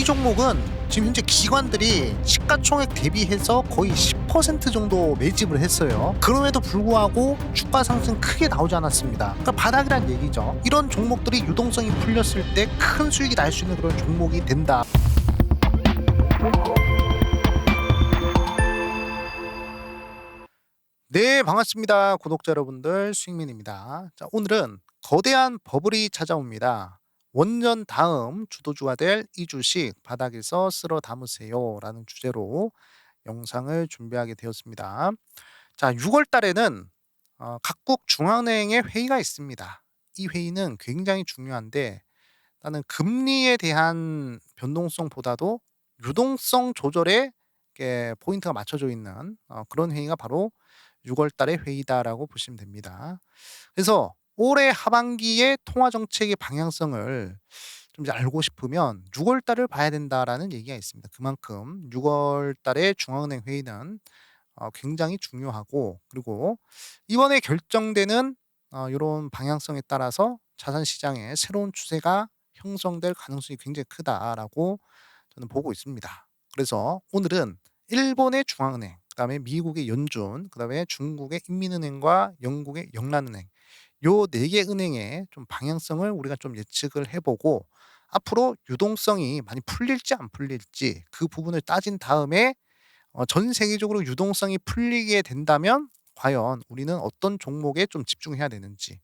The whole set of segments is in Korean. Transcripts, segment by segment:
종목은 지금 현재 기관들이 시가총액 대비해서 거의 10% 정도 매집을 했어요. 그럼에도 불구하고 주가 상승 크게 나오지 않았습니다. 그러니까 바닥이란 얘기죠. 이런 종목들이 유동성이 풀렸을 때 큰 수익이 날 수 있는 그런 종목이 된다. 네, 반갑습니다. 구독자 여러분들, 수익민입니다. 자, 오늘은 거대한 버블이 찾아옵니다. 원년 다음 주도주가 될 이 주식 바닥에서 쓸어 담으세요 라는 주제로 영상을 준비하게 되었습니다. 자, 6월 달에는 각국 중앙은행의 회의가 있습니다. 이 회의는 굉장히 중요한데 나는 금리에 대한 변동성보다도 유동성 조절에 포인트가 맞춰져 있는 그런 회의가 바로 6월 달의 회의다라고 보시면 됩니다. 그래서 올해 하반기의 통화 정책의 방향성을 좀 이제 알고 싶으면 6월 달을 봐야 된다라는 얘기가 있습니다. 그만큼 6월 달의 중앙은행 회의는 굉장히 중요하고, 그리고 이번에 결정되는 요런 방향성에 따라서 자산 시장에 새로운 추세가 형성될 가능성이 굉장히 크다라고 저는 보고 있습니다. 그래서 오늘은 일본의 중앙은행, 그다음에 미국의 연준, 그다음에 중국의 인민은행과 영국의 영란은행, 요 4개 은행의 좀 방향성을 우리가 좀 예측을 해 보고 앞으로 유동성이 많이 풀릴지 안 풀릴지 그 부분을 따진 다음에 전 세계적으로 유동성이 풀리게 된다면 과연 우리는 어떤 종목에 좀 집중해야 되는지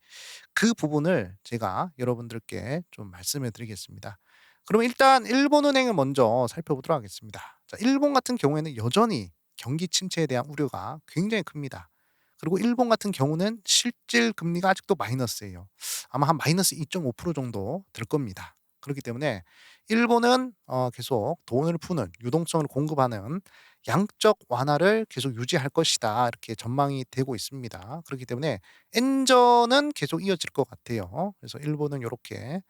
그 부분을 제가 여러분들께 좀 말씀해 드리겠습니다. 그럼 일단 일본은행을 먼저 살펴보도록 하겠습니다. 자, 일본 같은 경우에는 여전히 경기 침체에 대한 우려가 굉장히 큽니다. 그리고 일본 같은 경우는 실질 금리가 아직도 마이너스예요. 아마 한 마이너스 2.5% 정도 될 겁니다. 그렇기 때문에 일본은 계속 돈을 푸는 유동성을 공급하는 양적 완화를 계속 유지할 것이다. 이렇게 전망이 되고 있습니다. 그렇기 때문에 엔저는 계속 이어질 것 같아요. 그래서 일본은 이렇게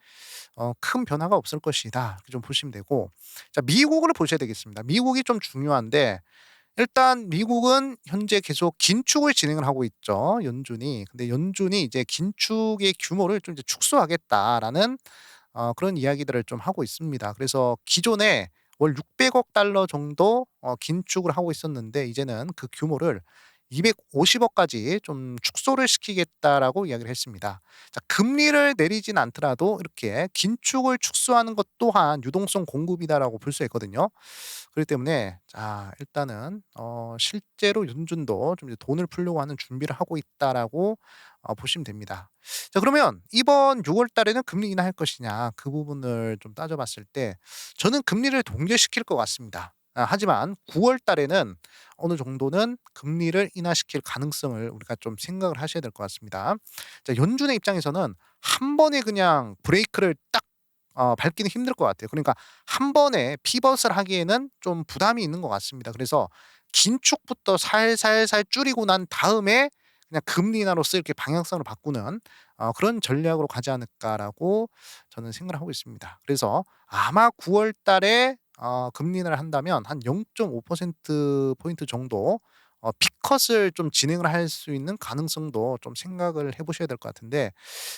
큰 변화가 없을 것이다. 이렇게 좀 보시면 되고, 자, 미국을 보셔야 되겠습니다. 미국이 좀 중요한데 일단 미국은 현재 계속 긴축을 진행을 하고 있죠, 연준이. 근데 연준이 이제 긴축의 규모를 좀 이제 축소하겠다라는 그런 이야기들을 좀 하고 있습니다. 그래서 기존에 월 600억 달러 정도 긴축을 하고 있었는데 이제는 그 규모를 250억까지 좀 축소를 시키겠다라고 이야기를 했습니다. 자, 금리를 내리진 않더라도 이렇게 긴축을 축소하는 것 또한 유동성 공급이다라고 볼 수 있거든요. 그렇기 때문에 자, 일단은 실제로 연준도 좀 이제 돈을 풀려고 하는 준비를 하고 있다라고 보시면 됩니다. 자, 그러면 이번 6월 달에는 금리 인하할 것이냐 그 부분을 좀 따져봤을 때 저는 금리를 동결시킬 것 같습니다. 하지만 9월 달에는 어느 정도는 금리를 인하시킬 가능성을 우리가 좀 생각을 하셔야 될 것 같습니다. 자, 연준의 입장에서는 한 번에 그냥 브레이크를 딱 밟기는 힘들 것 같아요. 그러니까 한 번에 피벗을 하기에는 좀 부담이 있는 것 같습니다. 그래서 긴축부터 살살살 줄이고 난 다음에 그냥 금리 인하로서 이렇게 방향성을 바꾸는 그런 전략으로 가지 않을까라고 저는 생각을 하고 있습니다. 그래서 아마 9월 달에 금리 인하를 한다면 한 0.5% 포인트 정도 빅컷을 좀 진행을 할 수 있는 가능성도 좀 생각을 해 보셔야 될 것 같은데,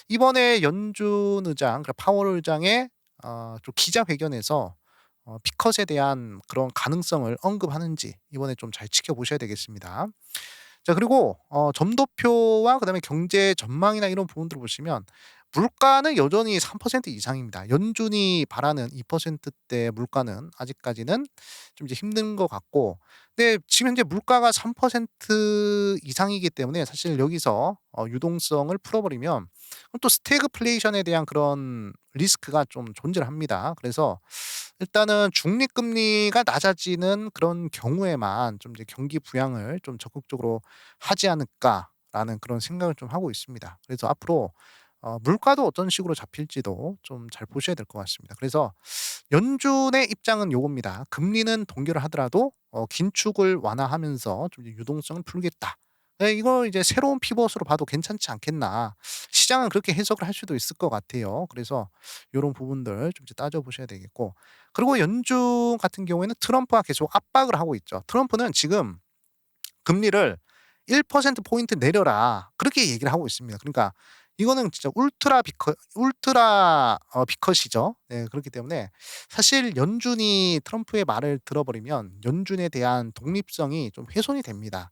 이번에 연준 의장, 그러니까 파월 의장의 좀 기자회견에서 빅컷에 대한 그런 가능성을 언급하는지 이번에 좀 잘 지켜보셔야 되겠습니다. 자, 그리고 점도표와 그다음에 경제 전망이나 이런 부분들을 보시면 물가는 여전히 3% 이상입니다. 연준이 바라는 2%대 물가는 아직까지는 좀 이제 힘든 것 같고, 근데 지금 현재 물가가 3% 이상이기 때문에 사실 여기서 유동성을 풀어버리면 그럼 또 스태그플레이션에 대한 그런 리스크가 좀 존재를 합니다. 그래서 일단은 중립금리가 낮아지는 그런 경우에만 좀 이제 경기 부양을 좀 적극적으로 하지 않을까라는 그런 생각을 좀 하고 있습니다. 그래서 앞으로 물가도 어떤 식으로 잡힐지도 좀 잘 보셔야 될 것 같습니다. 그래서 연준의 입장은 요겁니다. 금리는 동결을 하더라도 긴축을 완화하면서 좀 이제 유동성을 풀겠다. 네, 이거 이제 새로운 피벗으로 봐도 괜찮지 않겠나. 시장은 그렇게 해석을 할 수도 있을 것 같아요. 그래서 요런 부분들 좀 이제 따져보셔야 되겠고. 그리고 연준 같은 경우에는 트럼프가 계속 압박을 하고 있죠. 트럼프는 지금 금리를 1% 포인트 내려라. 그렇게 얘기를 하고 있습니다. 그러니까 이거는 진짜 울트라 비컷이죠. 네, 그렇기 때문에 사실 연준이 트럼프의 말을 들어버리면 연준에 대한 독립성이 좀 훼손이 됩니다.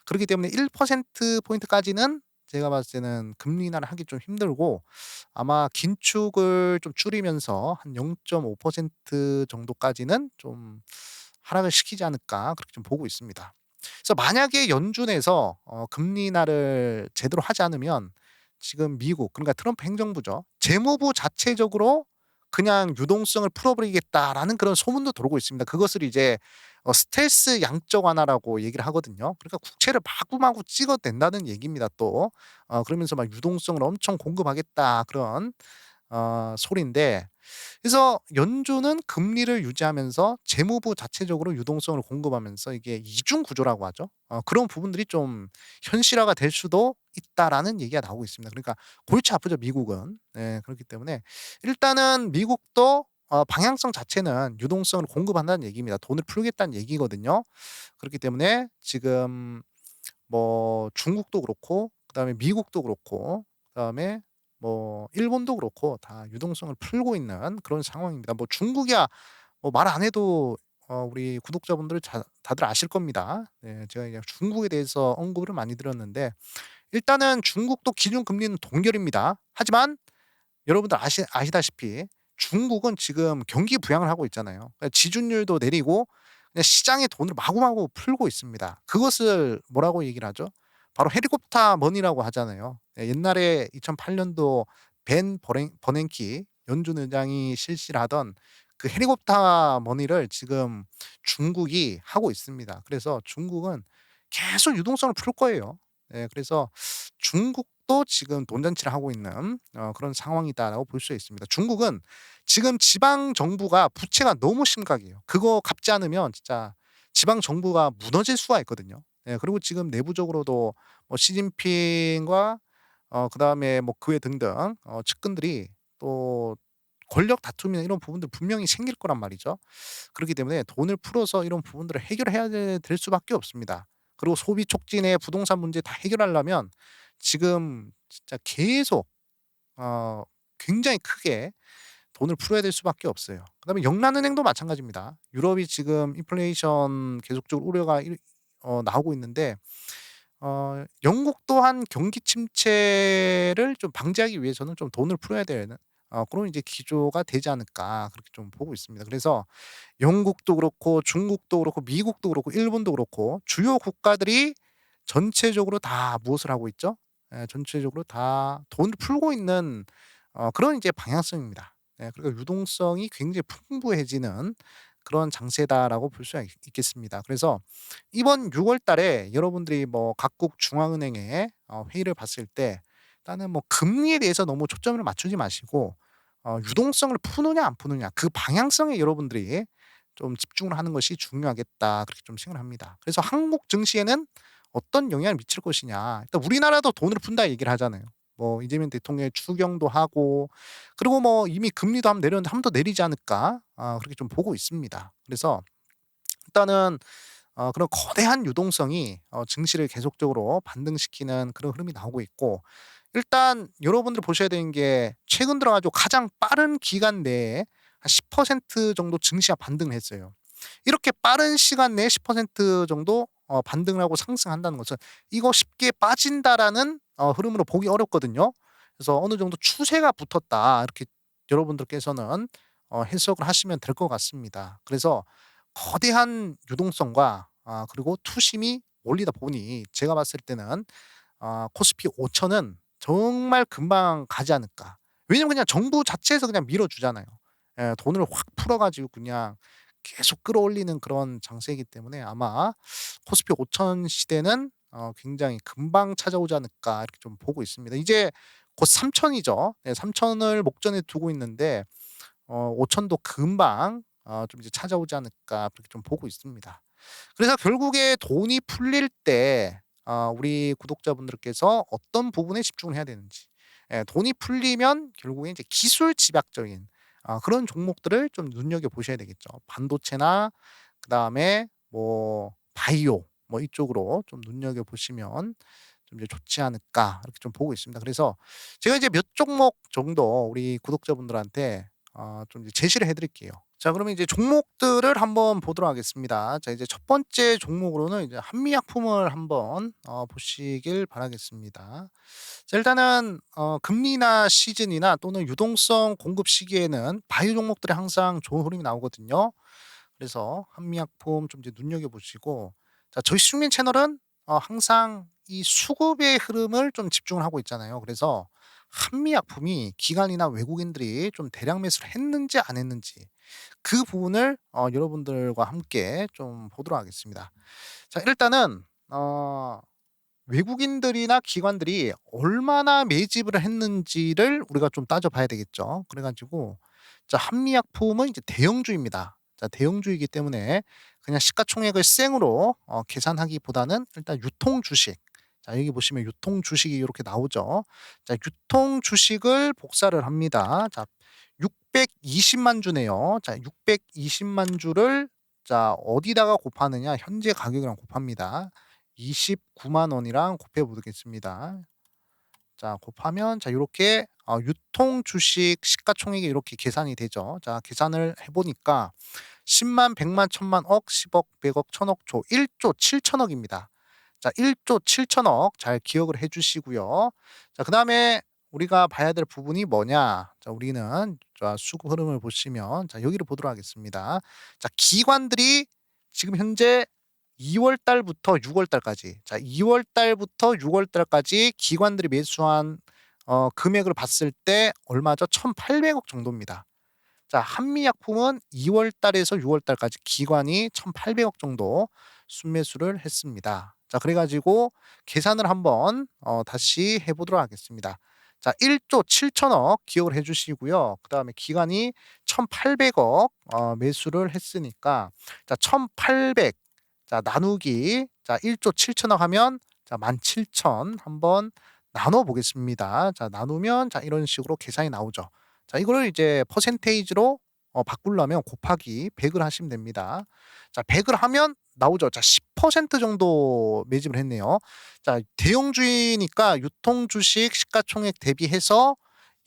그렇기 때문에 1% 포인트까지는 제가 봤을 때는 금리 인하를 하기 좀 힘들고, 아마 긴축을 좀 줄이면서 한 0.5% 정도까지는 좀 하락을 시키지 않을까, 그렇게 좀 보고 있습니다. 그래서 만약에 연준에서 금리 인하를 제대로 하지 않으면 지금 미국, 그러니까 트럼프 행정부죠, 재무부 자체적으로 그냥 "유동성을 풀어버리겠다."라는 그런 소문도 돌고 있습니다. 그것을 이제 스텔스 양적 완화라고 얘기를 하거든요. 그러니까 국채를 마구마구 찍어낸다는 얘기입니다 또. 그러면서 막 "유동성을 엄청 공급하겠다." 그런 소리인데, 그래서 연준은 금리를 유지하면서 재무부 자체적으로 유동성을 공급하면서 이게 이중 구조라고 하죠. 그런 부분들이 좀 현실화가 될 수도 있다라는 얘기가 나오고 있습니다. 그러니까 골치 아프죠 미국은. 네, 그렇기 때문에 일단은 미국도 방향성 자체는 유동성을 공급한다는 얘기입니다. 돈을 풀겠다는 얘기거든요. 그렇기 때문에 지금 뭐 중국도 그렇고, 그다음에 미국도 그렇고, 그다음에 뭐 일본도 그렇고 다 유동성을 풀고 있는 그런 상황입니다. 뭐 중국이야 뭐 말 안 해도 우리 구독자분들 다들 아실 겁니다. 네, 제가 그냥 중국에 대해서 언급을 많이 드렸는데, 일단은 중국도 기준금리는 동결입니다. 하지만 여러분들 아시다시피 중국은 지금 경기 부양을 하고 있잖아요. 그러니까 지준율도 내리고 그냥 시장에 돈을 마구마구 풀고 있습니다. 그것을 뭐라고 얘기를 하죠? 바로 헬리콥터 머니라고 하잖아요. 예, 옛날에 2008 년도 벤 버냉키 연준 의장이 실시를 하던 그 헬리콥터 머니를 지금 중국이 하고 있습니다. 그래서 중국은 계속 유동성을 풀 거예요. 예, 그래서 중국도 지금 돈잔치를 하고 있는 그런 상황이다라고 볼 수 있습니다. 중국은 지금 지방 정부가 부채가 너무 심각해요. 그거 갚지 않으면 진짜 지방 정부가 무너질 수가 있거든요. 예, 그리고 지금 내부적으로도 뭐 시진핑과 그다음에 뭐 그외 등등 측근들이 또 권력 다툼이나 이런 부분들 분명히 생길 거란 말이죠. 그렇기 때문에 돈을 풀어서 이런 부분들을 해결해야 될 수밖에 없습니다. 그리고 소비 촉진에 부동산 문제 다 해결하려면 지금 진짜 계속 어 굉장히 크게 돈을 풀어야 될 수밖에 없어요. 그다음에 영란은행도 마찬가지입니다. 유럽이 지금 인플레이션 계속적으로 우려가 나오고 있는데, 영국 또한 경기 침체를 좀 방지하기 위해서는 좀 돈을 풀어야 되는 그런 이제 기조가 되지 않을까, 그렇게 좀 보고 있습니다. 그래서 영국도 그렇고 중국도 그렇고 미국도 그렇고 일본도 그렇고 주요 국가들이 전체적으로 다 무엇을 하고 있죠? 예, 전체적으로 다 돈을 풀고 있는 그런 이제 방향성입니다. 예, 그리고 유동성이 굉장히 풍부해지는 그런 장세다라고 볼 수가 있겠습니다. 그래서 이번 6월 달에 여러분들이 뭐 각국 중앙은행의 회의를 봤을 때 일단은 뭐 금리에 대해서 너무 초점을 맞추지 마시고 유동성을 푸느냐 안 푸느냐 그 방향성에 여러분들이 좀 집중을 하는 것이 중요하겠다, 그렇게 좀 생각을 합니다. 그래서 한국 증시에는 어떤 영향을 미칠 것이냐. 일단 우리나라도 돈을 푼다 얘기를 하잖아요. 뭐 이재명 대통령의 추경도 하고, 그리고 뭐 이미 금리도 한번 내렸는데 한 번 더 내리지 않을까? 그렇게 좀 보고 있습니다. 그래서 일단은 그런 거대한 유동성이 증시를 계속적으로 반등시키는 그런 흐름이 나오고 있고, 일단 여러분들 보셔야 되는 게 최근 들어 가지고 가장 빠른 기간 내에 한 10% 정도 증시가 반등을 했어요. 이렇게 빠른 시간 내에 10% 정도 반등을 하고 상승한다는 것은 이거 쉽게 빠진다라는 흐름으로 보기 어렵거든요. 그래서 어느 정도 '추세가 붙었다.' 이렇게 여러분들께서는 해석을 하시면 될 것 같습니다. 그래서 거대한 유동성과 그리고 투심이 몰리다 보니 제가 봤을 때는 코스피 5천은 정말 금방 가지 않을까. 왜냐면 그냥 정부 자체에서 그냥 밀어주잖아요. 예, 돈을 확 풀어 가지고 그냥 계속 끌어올리는 그런 장세이기 때문에 아마 코스피 5천 시대는 굉장히 금방 찾아오지 않을까, 이렇게 좀 보고 있습니다. 이제 곧 3천 이죠. 네, 3천을 목전에 두고 있는데 5천도 금방 좀 이제 찾아오지 않을까, 그렇게 좀 보고 있습니다. 그래서 결국에 돈이 풀릴 때 우리 구독자분들께서 어떤 부분에 집중을 해야 되는지, 예, 돈이 풀리면 결국에 이제 기술 집약적인 그런 종목들을 좀 눈여겨 보셔야 되겠죠. 반도체나 그다음에 뭐 바이오 뭐 이쪽으로 좀 눈여겨 보시면 좀 이제 좋지 않을까 이렇게 좀 보고 있습니다. 그래서 제가 이제 몇 종목 정도 우리 구독자분들한테 좀 이제 제시를 해 드릴게요. 자, 그러면 이제 종목들을 한번 보도록 하겠습니다. 자, 이제 첫 번째 종목으로는 이제 한미약품을 한번 보시길 바라겠습니다. 자, 일단은 금리나 시즌이나 또는 유동성 공급 시기에는 바이오 종목들이 항상 좋은 흐름이 나오거든요. 그래서 한미약품 좀 이제 눈여겨 보시고, 자, 저희 숙민 채널은 항상 이 수급의 흐름을 좀 집중을 하고 있잖아요. 그래서 한미약품이 기관이나 외국인들이 좀 대량 매수를 했는지 안 했는지 그 부분을 여러분들과 함께 좀 보도록 하겠습니다. 자, 일단은 외국인들이나 기관들이 얼마나 매집을 했는지를 우리가 좀 따져 봐야 되겠죠. 그래 가지고 자, 한미약품은 이제 대형주입니다. 자, 대형주이기 때문에 그냥 시가총액을 생으로 계산하기보다는 일단 유통 주식, 자, 여기 보시면 유통 주식이 요렇게 나오죠. 자, 유통 주식을 복사를 합니다. 자, 620만 주네요. 자, 620만 주를 자, 어디다가 곱하느냐? 현재 가격이랑 곱합니다. 29만 원이랑 곱해 보겠습니다. 자, 곱하면 자, 요렇게 유통 주식 시가총액이 이렇게 계산이 되죠. 자, 계산을 해 보니까 10만, 100만, 1000만, 억, 10억, 100억, 1000억, 조 1조 7천억입니다. 자, 1조 7천억 잘 기억을 해 주시고요. 자, 그다음에 우리가 봐야 될 부분이 뭐냐? 자, 우리는 자, 수급 흐름을 보시면 자, 여기를 보도록 하겠습니다. 자, 기관들이 지금 현재 2월 달부터 6월 달까지, 자, 2월 달부터 6월 달까지 기관들이 매수한 금액을 봤을 때 얼마죠? 1,800억 정도입니다. 자, 한미약품은 2월 달에서 6월 달까지 기관이 1,800억 정도 순매수를 했습니다. 자, 그래 가지고 계산을 한번 다시 해 보도록 하겠습니다. 자, 1조 7천억 기억을 해 주시고요. 그다음에 기관이 1,800억 매수를 했으니까 자, 1,800, 자, 나누기 자, 1조 7천억 하면 자, 17,000 한번 나눠 보겠습니다. 자, 나누면 자, 이런 식으로 계산이 나오죠. 자, 이거를 이제 퍼센테이지로 바꾸려면 곱하기 100을 하시면 됩니다. 자, 100을 하면 나오죠. 자, 10% 정도 매집을 했네요. 자, 대형주이니까 유통 주식 시가총액 대비해서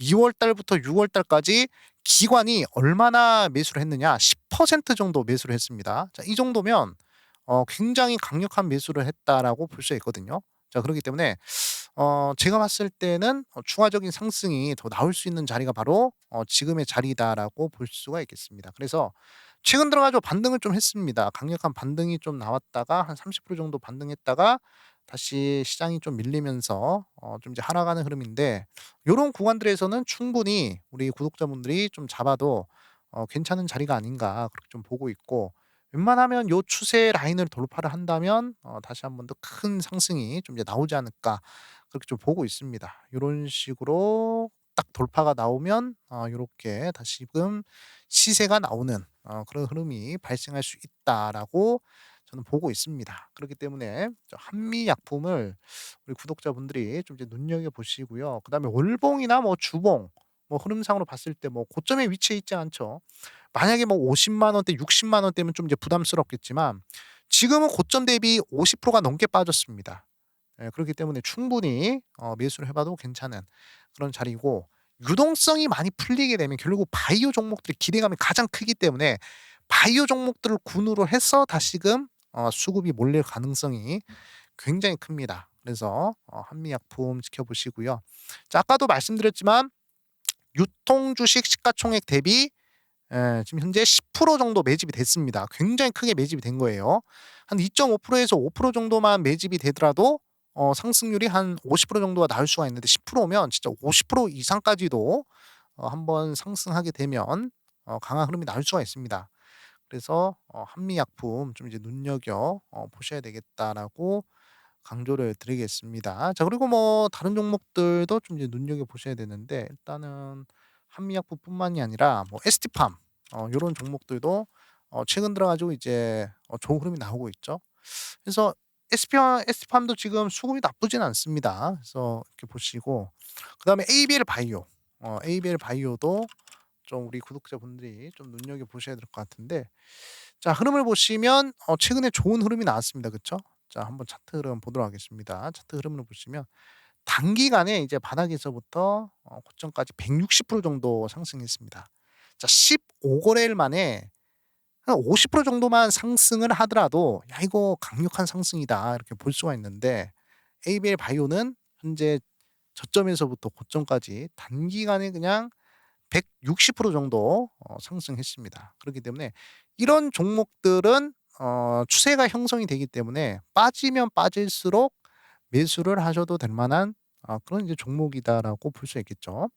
2월 달부터 6월 달까지 기관이 얼마나 매수를 했느냐? 10% 정도 매수를 했습니다. 자, 이 정도면 굉장히 강력한 매수를 했다라고 볼 수 있거든요. 자, 그렇기 때문에 제가 봤을 때는 추가적인 상승이 더 나올 수 있는 자리가 바로 지금의 자리다라고 볼 수가 있겠습니다. 그래서 최근 들어 가지고 반등을 좀 했습니다. 강력한 반등이 좀 나왔다가 한 30% 정도 반등했다가 다시 시장이 좀 밀리면서 좀 이제 하락하는 흐름인데, 요런 구간들에서는 충분히 우리 구독자분들이 좀 잡아도 괜찮은 자리가 아닌가 그렇게 좀 보고 있고, 웬만하면 요 추세 라인을 돌파를 한다면 다시 한번 더 큰 상승이 좀 이제 나오지 않을까 그렇게 좀 보고 있습니다. 요런 식으로 딱 돌파가 나오면 요렇게 다시금 시세가 나오는 그런 흐름이 발생할 수 있다라고 저는 보고 있습니다. 그렇기 때문에 저 한미약품을 우리 구독자분들이 좀 이제 눈여겨 보시고요. 그다음에 월봉이나 뭐 주봉 뭐 흐름상으로 봤을 때 뭐 고점에 위치해 있지 않죠. 만약에 뭐 50만 원대, 60만 원대면 좀 이제 부담스럽겠지만 지금은 고점 대비 50%가 넘게 빠졌습니다. 예, 그렇기 때문에 충분히 매수를 해 봐도 괜찮은 그런 자리고, 유동성이 많이 풀리게 되면 결국 바이오 종목들의 기대감이 가장 크기 때문에 바이오 종목들을 군으로 해서 다시금 수급이 몰릴 가능성이 굉장히 큽니다. 그래서 한미약품 지켜보시고요. 자, 아까도 말씀드렸지만 유통 주식 시가총액 대비 지금 현재 10% 정도 매집이 됐습니다. 굉장히 크게 매집이 된 거예요. 한 2.5%에서 5% 정도만 매집이 되더라도 상승률이 한 50% 정도가 나올 수가 있는데, 10%면 진짜 50% 이상까지도 한번 상승하게 되면 강한 흐름이 나올 수가 있습니다. 그래서 한미약품 좀 이제 눈여겨 보셔야 되겠다라고 강조를 드리겠습니다. 자, 그리고 뭐 다른 종목들도 좀 이제 눈여겨 보셔야 되는데, 일단은 한미약품뿐만이 아니라 뭐 ST팜 요런 종목들도 최근 들어 가지고 이제 좋은 흐름이 나오고 있죠. 그래서 ST팜도 지금 수급이 나쁘진 않습니다. 그래서 이렇게 보시고, 그다음에 ABL 바이오, ABL 바이오도 좀 우리 구독자분들이 좀 눈여겨 보셔야 될 것 같은데, 자, 흐름을 보시면 최근에 좋은 흐름이 나왔습니다. 그쵸? 자 한번 차트 흐름 보도록 하겠습니다. 차트 흐름을 보시면 단기간에 이제 바닥에서부터 고점까지 160% 정도 상승했습니다. 자 15 거래일 만에 한 50% 정도만 상승을 하더라도 '야 이거 강력한 상승이다.' 이렇게 볼 수가 있는데 ABL 바이오는 현재 저점에서부터 고점까지 단기간에 그냥 160% 정도 상승했습니다. 그렇기 때문에 이런 종목들은 추세가 형성이 되기 때문에 빠지면 빠질수록 매수를 하셔도 될 만한 그런 이제 종목이다라고 볼 수 있겠죠.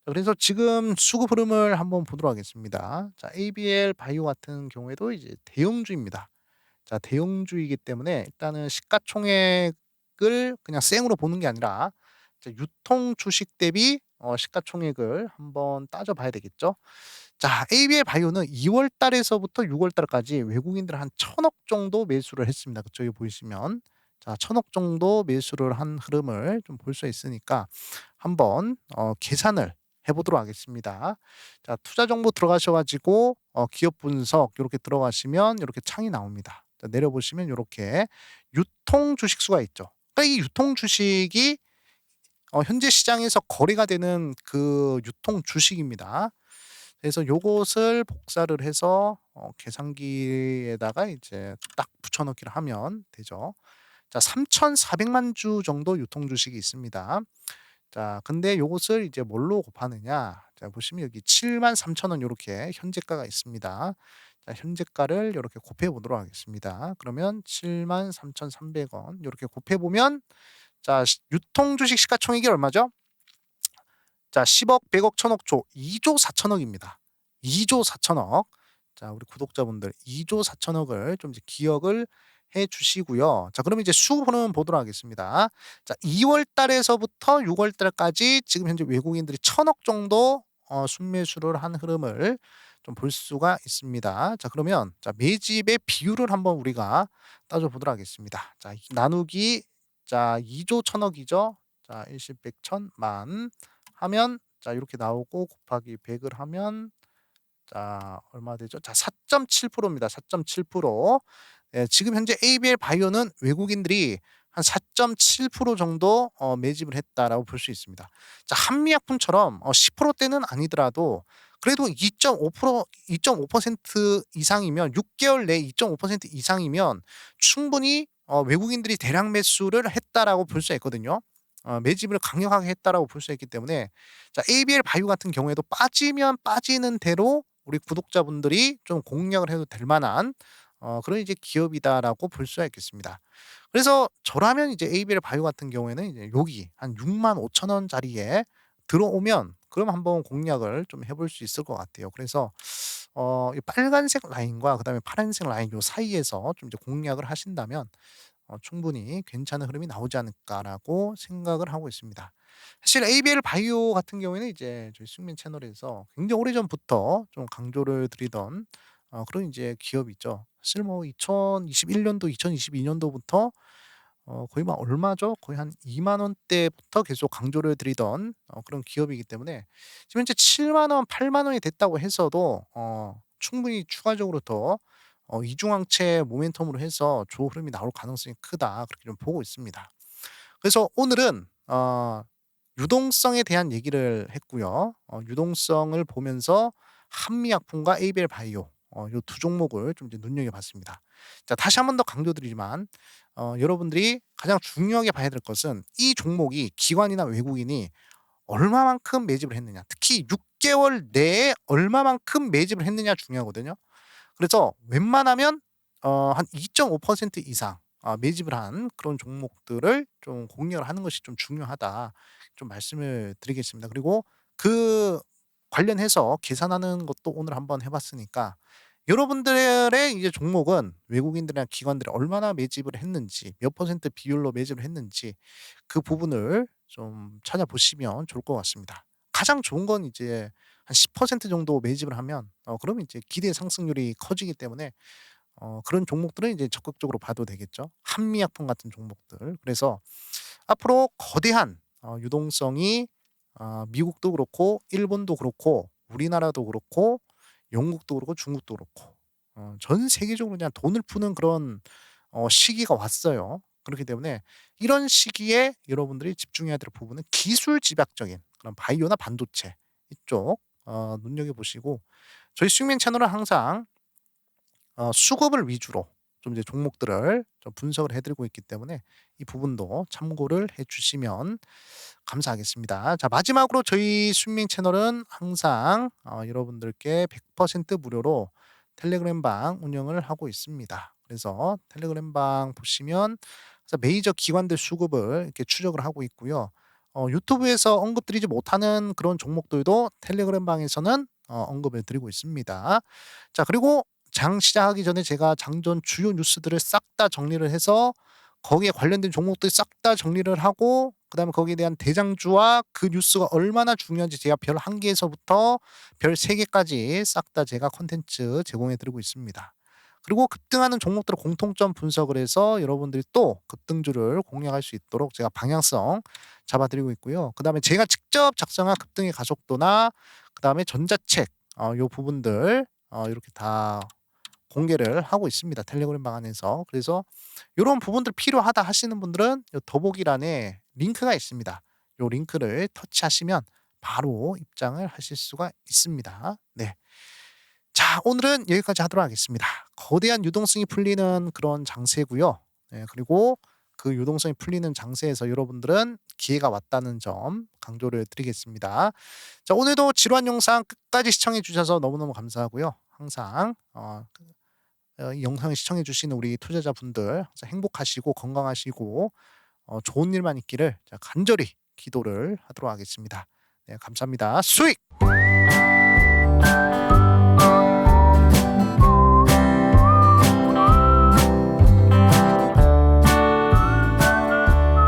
자 그래서 지금 수급 흐름을 한번 보도록 하겠습니다. 자 ABL 바이오 같은 경우에도 이제 대형주입니다. 자 대형주이기 때문에 일단은 시가총액을 그냥 생으로 보는 게 아니라 자 유통 주식 대비 시가총액을 한번 따져 봐야 되겠죠. 자 ABL 바이오는 2월 달에서부터 6월 달까지 외국인들 한 1,000억 정도 매수를 했습니다. 그쪽에 보이시면. 자 1,000억 정도 매수를 한 흐름을 좀 볼 수 있으니까 한번 계산을 해 보도록 하겠습니다. 자 투자 정보 들어가셔 가지고 기업 분석 요렇게 들어가시면 요렇게 창이 나옵니다. 자 내려 보시면 요렇게 유통 주식수가 있죠. 그러니까 이 유통 주식이 현재 시장에서 거래가 되는 그 유통 주식입니다. 그래서 요것을 복사를 해서 계산기에다가 이제 딱 붙여 넣기를 하면 되죠. 자 3,400만 주 정도 유통 주식이 있습니다. 자 근데 요것을 이제 뭘로 곱하느냐. 자 보시면 여기 73,000원 요렇게 현재가가 있습니다. 자 현재가를 요렇게 곱해 보도록 하겠습니다. 그러면 73,300원 요렇게 곱해 보면 자 유통 주식 시가총액이 얼마죠? 자 10억, 100억, 1,000억, 조 2조 4천억입니다. 2조 4천억. 자 우리 구독자분들 2조 4천억을 좀 이제 기억을 해 주시고요. 자 그러면 이제 수급은 보도록 하겠습니다. 자 2월 달에서부터 6월 달까지 지금 현재 외국인들이 1,000억 정도 순매수를 한 흐름을 좀 볼 수가 있습니다. 자 그러면 자 매집의 비율을 한번 우리가 따져 보도록 하겠습니다. 자 나누기 자 2조 1,000억 이죠. 자 일십, 백, 천, 만 하면 자 이렇게 나오고 곱하기 100을 하면 자 얼마 되죠? 자 4.7% 입니다. 4.7%. 예 지금 현재 ABL 바이오는 외국인들이 한 4.7% 정도 매집을 했다라고 볼 수 있습니다. 자 한미약품처럼 10%대는 아니더라도 그래도 2.5% 이상이면 6 개월 내에 2.5% 이상이면 충분히 외국인들이 대량 매수를 했다라고 볼 수 있거든요. 매집을 강력하게 했다라고 볼 수 있기 때문에 자 ABL 바이오 같은 경우에도 빠지면 빠지는 대로 우리 구독자분들이 좀 공략을 해도 될 만한 그런 이제 기업이다라고 볼 수가 있겠습니다. 그래서 저라면 이제 ABL 바이오 같은 경우에는 이제 여기 한 65,000원짜리에 들어오면 그럼 한번 공략을 좀 해볼 수 있을 것 같아요. 그래서 이 빨간색 라인과 그다음에 파란색 라인 요 사이에서 좀 이제 공략을 하신다면 충분히 괜찮은 흐름이 나오지 않을까라고 생각을 하고 있습니다. 사실 ABL 바이오 같은 경우에는 이제 저희 숙민 채널에서 굉장히 오래전부터 좀 강조를 드리던 그런 이제 기업이죠. 사실 뭐 2021 년도, 2022 년도부터 거의 막 얼마죠? 거의 한 2만 원대부터 계속 강조를 드리던 그런 기업이기 때문에 지금 현재 7만 원, 8만 원이 됐다고 해서도 충분히 추가적으로 더 이중항체 모멘텀으로 해서 좋은 흐름이 나올 가능성이 크다. 그렇게 좀 보고 있습니다. 그래서 오늘은 유동성에 대한 얘기를 했고요. 유동성을 보면서 한미약품과 에이벨 바이오 요 두 종목을 좀 이제 눈여겨봤습니다. 자 다시 한 번 더 강조드리지만 여러분들이 가장 중요하게 봐야 될 것은 이 종목이 기관이나 외국인이 얼마만큼 매집을 했느냐. 특히 6 개월 내에 얼마만큼 매집을 했느냐 중요하거든요. 그래서 웬만하면 한 2.5% 이상 매집을 한 그런 종목들을 좀 공략을 하는 것이 좀 중요하다. 좀 말씀을 드리겠습니다. 그리고 그 관련해서 계산하는 것도 오늘 한번 해 봤으니까 여러분들의 이제 종목은 외국인들이나 기관들이 얼마나 매집을 했는지, 몇 퍼센트 비율로 매집을 했는지 그 부분을 좀 찾아보시면 좋을 것 같습니다. 가장 좋은 건 이제 한 10% 정도 매집을 하면 그러면 이제 기대 상승률이 커지기 때문에 그런 종목들은 이제 적극적으로 봐도 되겠죠. 한미약품 같은 종목들. 그래서 앞으로 거대한 유동성이 미국도 그렇고 일본도 그렇고 우리나라도 그렇고 영국도 그렇고 중국도 그렇고 전 세계적으로 그냥 돈을 푸는 그런 시기가 왔어요. 그렇기 때문에 이런 시기에 여러분들이 집중해야 될 부분은 기술 집약적인 그런 바이오나 반도체 이쪽 눈여겨 보시고 저희 수익민 채널은 항상 수급을 위주로 좀 이제 종목들을 좀 분석을 해 드리고 있기 때문에 이 부분도 참고를 해 주시면 감사하겠습니다. 자 마지막으로 저희 스윙 채널은 항상 여러분들께 100% 무료로 텔레그램 방 운영을 하고 있습니다. 그래서 텔레그램 방 보시면 그래서 메이저 기관들 수급을 이렇게 추적을 하고 있고요. 유튜브에서 언급드리지 못하는 그런 종목들도 텔레그램 방에서는 언급을 드리고 있습니다. 자 그리고 장 시작하기 전에 제가 장전 주요 뉴스들을 싹 다 정리를 해서 거기에 관련된 종목들 싹 다 정리를 하고 그다음에 거기에 대한 대장주와 그 뉴스가 얼마나 중요한지 제가 별 1 개에서부터 별 3 개까지 싹 다 제가 콘텐츠 제공해 드리고 있습니다. 그리고 급등하는 종목들을 공통점 분석을 해서 여러분들이 또 급등주를 공략할 수 있도록 제가 방향성 잡아 드리고 있고요. 그다음에 제가 직접 작성한 급등의 가속도나 그다음에 전자책 요 부분들 요렇게 다 공개를 하고 있습니다, 텔레그램 방 안에서. 그래서 요런 부분들 필요하다 하시는 분들은 요 더보기란에 링크가 있습니다. 요 링크를 터치하시면 바로 입장을 하실 수가 있습니다. 네. 자 오늘은 여기까지 하도록 하겠습니다. 거대한 유동성이 풀리는 그런 장세고요. 네 그리고 그 유동성이 풀리는 장세에서 여러분들은 기회가 왔다는 점 강조를 드리겠습니다. 자 오늘도 지루한 영상 끝까지 시청해 주셔서 너무너무 감사하고요. 항상 이 영상을 시청해 주시는 우리 투자자분들 항상 행복하시고 건강하시고 좋은 일만 있기를 제가 간절히 기도를 하도록 하겠습니다. 네 감사합니다. 수익!